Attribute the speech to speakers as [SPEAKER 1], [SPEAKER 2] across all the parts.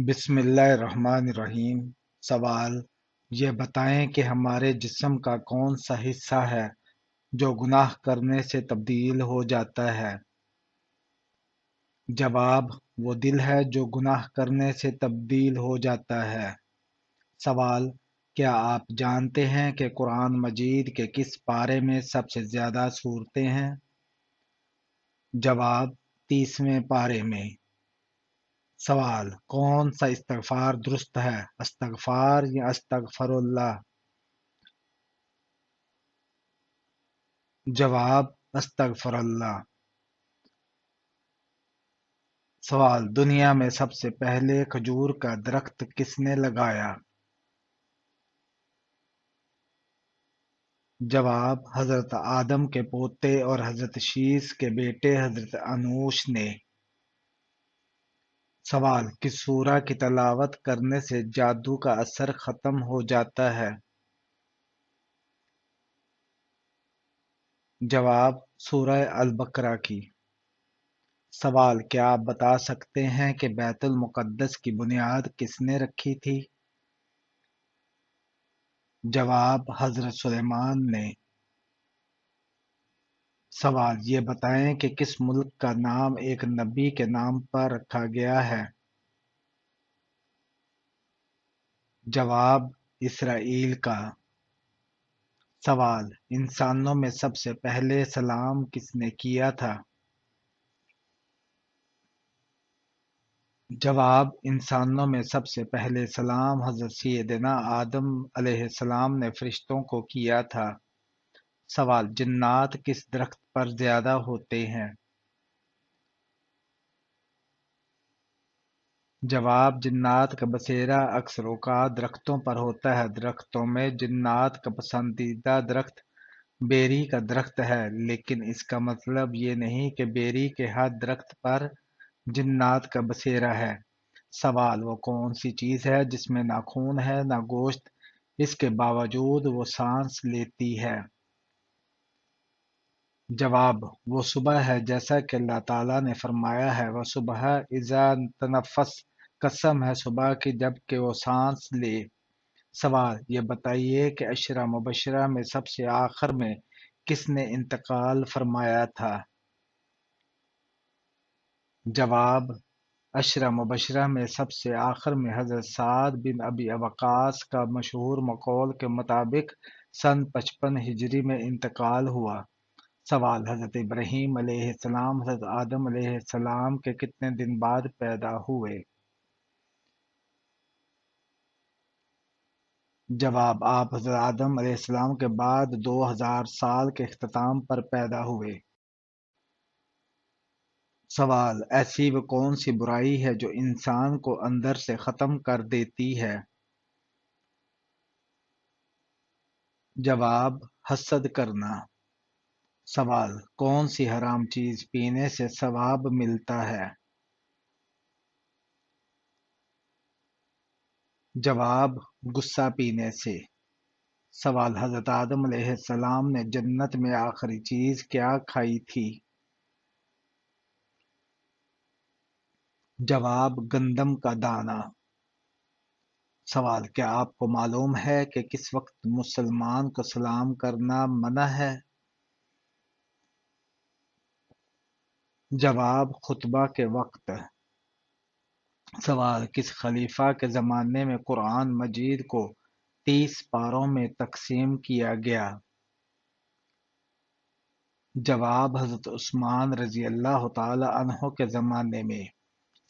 [SPEAKER 1] بسم اللہ الرحمن الرحیم۔ سوال: یہ بتائیں کہ ہمارے جسم کا کون سا حصہ ہے جو گناہ کرنے سے تبدیل ہو جاتا ہے؟ جواب: وہ دل ہے جو گناہ کرنے سے تبدیل ہو جاتا ہے۔ سوال: کیا آپ جانتے ہیں کہ قرآن مجید کے کس پارے میں سب سے زیادہ سورتیں ہیں؟ جواب: 30ویں پارے میں۔ سوال: کون سا استغفار درست ہے، استغفار یا استغفر اللہ؟ جواب: استغفر اللہ۔ سوال: دنیا میں سب سے پہلے کھجور کا درخت کس نے لگایا؟ جواب: حضرت آدم کے پوتے اور حضرت شیس کے بیٹے حضرت انوش نے۔ سوال: کس سورہ کی تلاوت کرنے سے جادو کا اثر ختم ہو جاتا ہے؟ جواب: سورہ البقرہ کی۔ سوال: کیا آپ بتا سکتے ہیں کہ بیت المقدس کی بنیاد کس نے رکھی تھی؟ جواب: حضرت سلیمان نے۔ سوال: یہ بتائیں کہ کس ملک کا نام ایک نبی کے نام پر رکھا گیا ہے؟ جواب: اسرائیل کا۔ سوال: انسانوں میں سب سے پہلے سلام کس نے کیا تھا؟ جواب: انسانوں میں سب سے پہلے سلام حضرت سیدنا آدم علیہ السلام نے فرشتوں کو کیا تھا۔ سوال: جنات کس درخت پر زیادہ ہوتے ہیں؟ جواب: جنات کا بسیرا اکثر اوقات درختوں پر ہوتا ہے۔ درختوں میں جنات کا پسندیدہ درخت بیری کا درخت ہے، لیکن اس کا مطلب یہ نہیں کہ بیری کے ہر درخت پر جنات کا بسیرا ہے۔ سوال: وہ کون سی چیز ہے جس میں نہ خون ہے نہ گوشت، اس کے باوجود وہ سانس لیتی ہے؟ جواب: وہ صبح ہے، جیسا کہ اللہ تعالیٰ نے فرمایا ہے وَصُبْحَ اِذَا تَنَفَّسَ، قسم ہے صبح کی جب کہ وہ سانس لے۔ سوال: یہ بتائیے کہ عشرہ مبشرہ میں سب سے آخر میں کس نے انتقال فرمایا تھا؟ جواب: عشرہ مبشرہ میں سب سے آخر میں حضرت سعد بن ابی وقاص کا مشہور مقول کے مطابق سن 55 ہجری میں انتقال ہوا۔ سوال: حضرت ابراہیم علیہ السلام حضرت آدم علیہ السلام کے کتنے دن بعد پیدا ہوئے؟ جواب: آپ حضرت آدم علیہ السلام کے بعد 2000 سال کے اختتام پر پیدا ہوئے۔ سوال: ایسی وہ کون سی برائی ہے جو انسان کو اندر سے ختم کر دیتی ہے؟ جواب: حسد کرنا۔ سوال: کون سی حرام چیز پینے سے ثواب ملتا ہے؟ جواب: غصہ پینے سے۔ سوال: حضرت آدم علیہ السلام نے جنت میں آخری چیز کیا کھائی تھی؟ جواب: گندم کا دانہ۔ سوال: کیا آپ کو معلوم ہے کہ کس وقت مسلمان کو سلام کرنا منع ہے؟ جواب: خطبہ کے وقت۔ سوال: کس خلیفہ کے زمانے میں قرآن مجید کو 30 پاروں میں تقسیم کیا گیا؟ جواب: حضرت عثمان رضی اللہ تعالی عنہ کے زمانے میں۔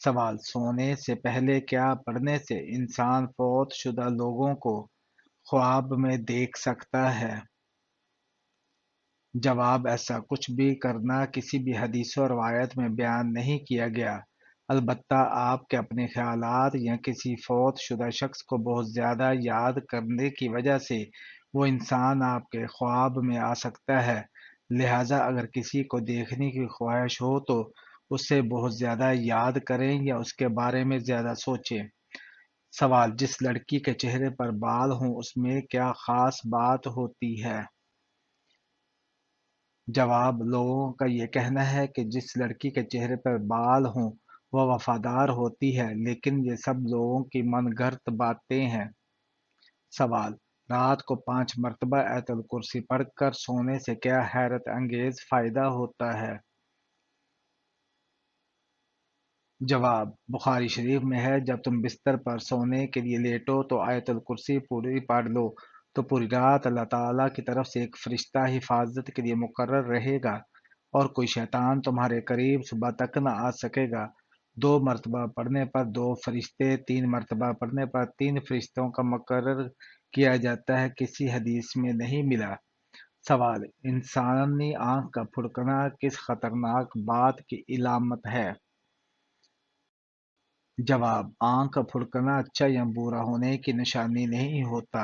[SPEAKER 1] سوال: سونے سے پہلے کیا پڑھنے سے انسان فوت شدہ لوگوں کو خواب میں دیکھ سکتا ہے؟ جواب: ایسا کچھ بھی کرنا کسی بھی حدیث و روایت میں بیان نہیں کیا گیا، البتہ آپ کے اپنے خیالات یا کسی فوت شدہ شخص کو بہت زیادہ یاد کرنے کی وجہ سے وہ انسان آپ کے خواب میں آ سکتا ہے، لہٰذا اگر کسی کو دیکھنے کی خواہش ہو تو اسے بہت زیادہ یاد کریں یا اس کے بارے میں زیادہ سوچیں۔ سوال: جس لڑکی کے چہرے پر بال ہوں اس میں کیا خاص بات ہوتی ہے؟ جواب: لوگوں کا یہ کہنا ہے کہ جس لڑکی کے چہرے پر بال ہوں وہ وفادار ہوتی ہے، لیکن یہ سب لوگوں کی من گھڑت باتیں ہیں۔ سوال: رات کو 5 مرتبہ آیت الکرسی پڑھ کر سونے سے کیا حیرت انگیز فائدہ ہوتا ہے؟ جواب: بخاری شریف میں ہے، جب تم بستر پر سونے کے لیے لیٹو تو آیت الکرسی پوری پڑھ لو، تو پوری رات اللہ تعالیٰ کی طرف سے ایک فرشتہ حفاظت کے لیے مقرر رہے گا، اور کوئی شیطان تمہارے قریب صبح تک نہ آ سکے گا۔ 2 مرتبہ پڑھنے پر 2 فرشتے، 3 مرتبہ پڑھنے پر 3 فرشتوں کا مقرر کیا جاتا ہے، کسی حدیث میں نہیں ملا۔ سوال: انسانی آنکھ کا پھڑکنا کس خطرناک بات کی علامت ہے؟ جواب: آنکھ کا پھڑکنا اچھا یا برا ہونے کی نشانی نہیں ہوتا،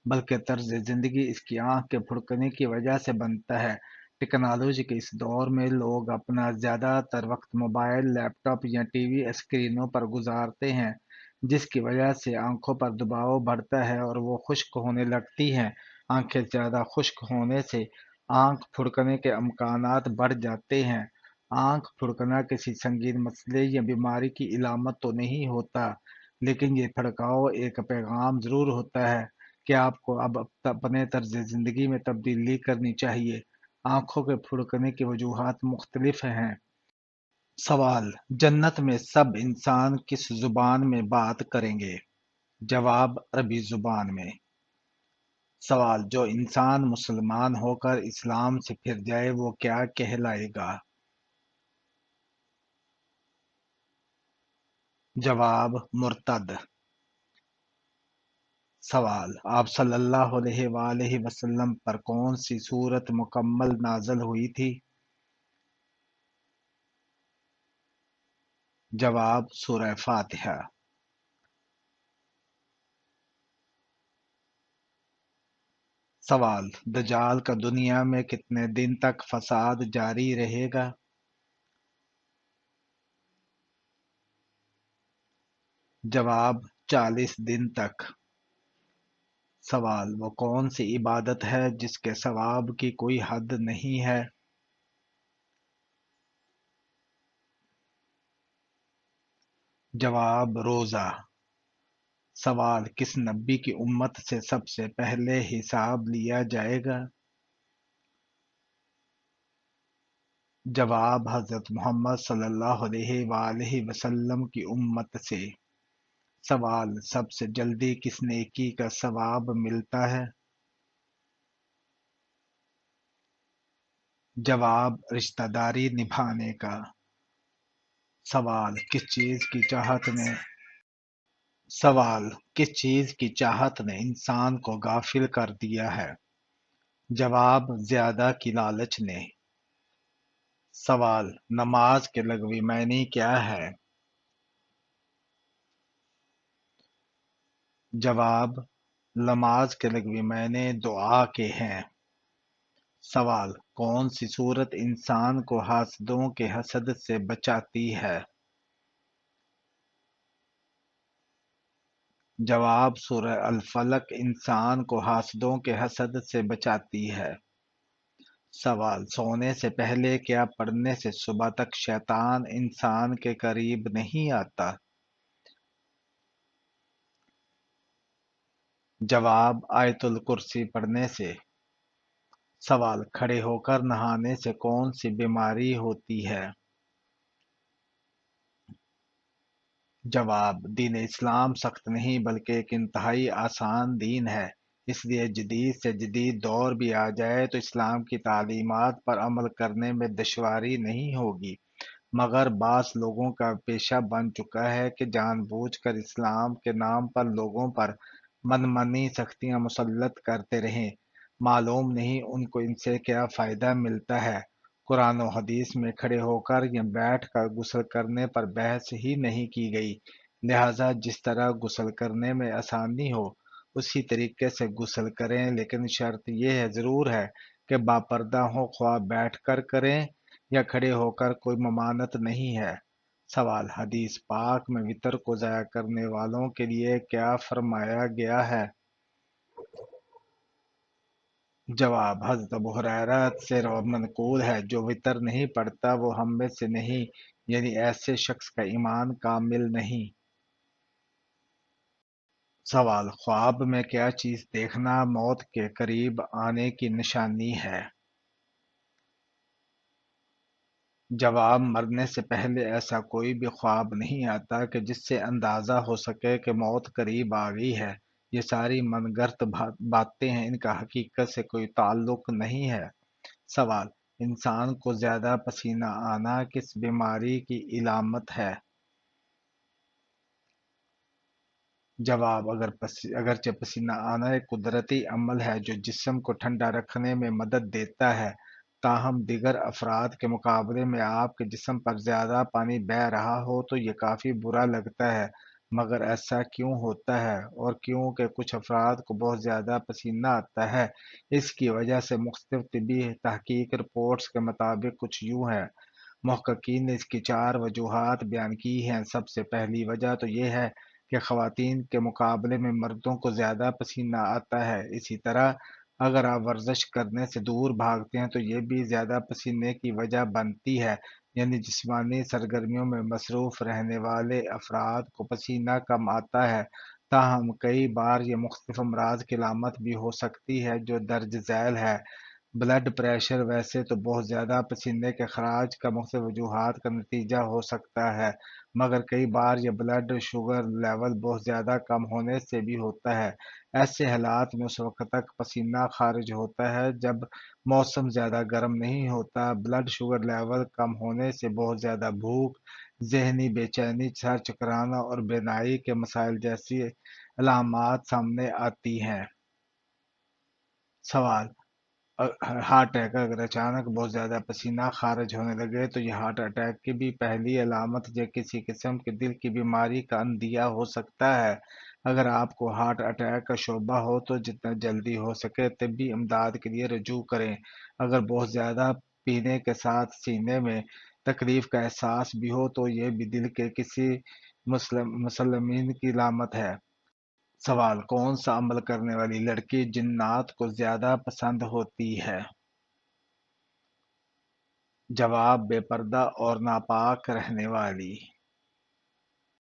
[SPEAKER 1] بلکہ طرز زندگی اس کی آنکھ کے پھڑکنے کی وجہ سے بنتا ہے۔ ٹیکنالوجی کے اس دور میں لوگ اپنا زیادہ تر وقت موبائل، لیپ ٹاپ یا ٹی وی اسکرینوں پر گزارتے ہیں، جس کی وجہ سے آنکھوں پر دباؤ بڑھتا ہے اور وہ خشک ہونے لگتی ہیں۔ آنکھیں زیادہ خشک ہونے سے آنکھ پھڑکنے کے امکانات بڑھ جاتے ہیں۔ آنکھ پھڑکنا کسی سنگین مسئلے یا بیماری کی علامت تو نہیں ہوتا، لیکن یہ پھڑکاؤ ایک پیغام ضرور ہوتا ہے کہ آپ کو اب اپنے طرز زندگی میں تبدیلی کرنی چاہیے۔ آنکھوں کے پھڑکنے کی وجوہات مختلف ہیں۔ سوال: جنت میں سب انسان کس زبان میں بات کریں گے؟ جواب: عربی زبان میں۔ سوال: جو انسان مسلمان ہو کر اسلام سے پھر جائے وہ کیا کہلائے گا؟ جواب: مرتد۔ سوال: آپ صلی اللہ علیہ وآلہ وسلم پر کون سی سورت مکمل نازل ہوئی تھی؟ جواب: سورہ فاتحہ۔ سوال: دجال کا دنیا میں کتنے دن تک فساد جاری رہے گا؟ جواب: 40 دن تک۔ سوال: وہ کون سی عبادت ہے جس کے ثواب کی کوئی حد نہیں ہے؟ جواب: روزہ۔ سوال: کس نبی کی امت سے سب سے پہلے حساب لیا جائے گا؟ جواب: حضرت محمد صلی اللہ علیہ وآلہ وسلم کی امت سے۔ سوال: سب سے جلدی کس نیکی کا ثواب ملتا ہے؟ جواب: رشتہ داری نبھانے کا۔ سوال: کس چیز کی چاہت نے انسان کو غافل کر دیا ہے؟ جواب: زیادہ کی لالچ نے۔ سوال: نماز کے لغوی معنی کیا ہے؟ جواب: نماز کے لغوی معنی دعا کے ہیں۔ سوال: کون سی سورت انسان کو حاسدوں کے حسد سے بچاتی ہے؟ جواب: سورہ الفلق انسان کو حاسدوں کے حسد سے بچاتی ہے۔ سوال: سونے سے پہلے کیا پڑھنے سے صبح تک شیطان انسان کے قریب نہیں آتا؟ جواب: آیت الکرسی پڑھنے سے۔ سوال: کھڑے ہو کر نہانے سے کون سی بیماری ہوتی ہے؟ جواب: دین اسلام سخت نہیں بلکہ ایک انتہائی آسان دین ہے، اس لیے جدید سے جدید دور بھی آ جائے تو اسلام کی تعلیمات پر عمل کرنے میں دشواری نہیں ہوگی، مگر بعض لوگوں کا پیشہ بن چکا ہے کہ جان بوجھ کر اسلام کے نام پر لوگوں پر من مانی سختیاں مسلط کرتے رہیں۔ معلوم نہیں ان کو ان سے کیا فائدہ ملتا ہے۔ قرآن و حدیث میں کھڑے ہو کر یا بیٹھ کر غسل کرنے پر بحث ہی نہیں کی گئی، لہذا جس طرح غسل کرنے میں آسانی ہو اسی طریقے سے غسل کریں، لیکن شرط یہ ضرور ہے کہ باپردہ ہوں، خواہ بیٹھ کر کریں یا کھڑے ہو کر، کوئی ممانعت نہیں ہے۔ سوال: حدیث پاک میں وتر کو ضائع کرنے والوں کے لیے کیا فرمایا گیا ہے؟ جواب: حضرت ابو ہریرہ سے منقول ہے، جو وتر نہیں پڑھتا وہ ہم میں سے نہیں، یعنی ایسے شخص کا ایمان کامل نہیں۔ سوال: خواب میں کیا چیز دیکھنا موت کے قریب آنے کی نشانی ہے؟ جواب: مرنے سے پہلے ایسا کوئی بھی خواب نہیں آتا کہ جس سے اندازہ ہو سکے کہ موت قریب آ گئی ہے۔ یہ ساری من گھڑت باتیں ہیں، ان کا حقیقت سے کوئی تعلق نہیں ہے۔ سوال: انسان کو زیادہ پسینہ آنا کس بیماری کی علامت ہے؟ جواب: اگرچہ پسینہ آنا ایک قدرتی عمل ہے جو جسم کو ٹھنڈا رکھنے میں مدد دیتا ہے، تاہم دیگر افراد کے مقابلے میں آپ کے جسم پر زیادہ پانی بہہ رہا ہو تو یہ کافی برا لگتا ہے۔ مگر ایسا کیوں ہوتا ہے اور کیوں کہ کچھ افراد کو بہت زیادہ پسینہ آتا ہے؟ اس کی وجہ سے مختلف طبی تحقیق رپورٹس کے مطابق کچھ یوں ہے۔ محققین نے اس کی چار وجوہات بیان کی ہیں۔ سب سے پہلی وجہ تو یہ ہے کہ خواتین کے مقابلے میں مردوں کو زیادہ پسینہ آتا ہے۔ اسی طرح اگر آپ ورزش کرنے سے دور بھاگتے ہیں تو یہ بھی زیادہ پسینے کی وجہ بنتی ہے، یعنی جسمانی سرگرمیوں میں مصروف رہنے والے افراد کو پسینہ کم آتا ہے۔ تاہم کئی بار یہ مختلف امراض کی علامت بھی ہو سکتی ہے جو درج ذیل ہے۔ بلڈ پریشر ویسے تو بہت زیادہ پسینے کے خراج کا مختلف وجوہات کا نتیجہ ہو سکتا ہے، مگر کئی بار یہ بلڈ شوگر لیول بہت زیادہ کم ہونے سے بھی ہوتا ہے۔ ایسے حالات میں اس وقت تک پسینہ خارج ہوتا ہے جب موسم زیادہ گرم نہیں ہوتا۔ بلڈ شوگر لیول کم ہونے سے بہت زیادہ بھوک، ذہنی بے چینی، سر چکرانا اور بینائی کے مسائل جیسی علامات سامنے آتی ہیں۔ سوال: ہارٹ اٹیک: اگر اچانک بہت زیادہ پسینہ خارج ہونے لگے تو یہ ہارٹ اٹیک کی بھی پہلی علامت یا کسی قسم کی دل کی بیماری کا عندیہ ہو سکتا ہے۔ اگر آپ کو ہارٹ اٹیک کا شبہ ہو تو جتنا جلدی ہو سکے طبی امداد کے لیے رجوع کریں۔ اگر بہت زیادہ پینے کے ساتھ سینے میں تکلیف کا احساس بھی ہو تو یہ بھی دل کے کسی مسلمین کی علامت ہے۔ سوال: کون سا عمل کرنے والی لڑکی جنات کو زیادہ پسند ہوتی ہے؟ جواب: بے پردہ اور ناپاک رہنے والی۔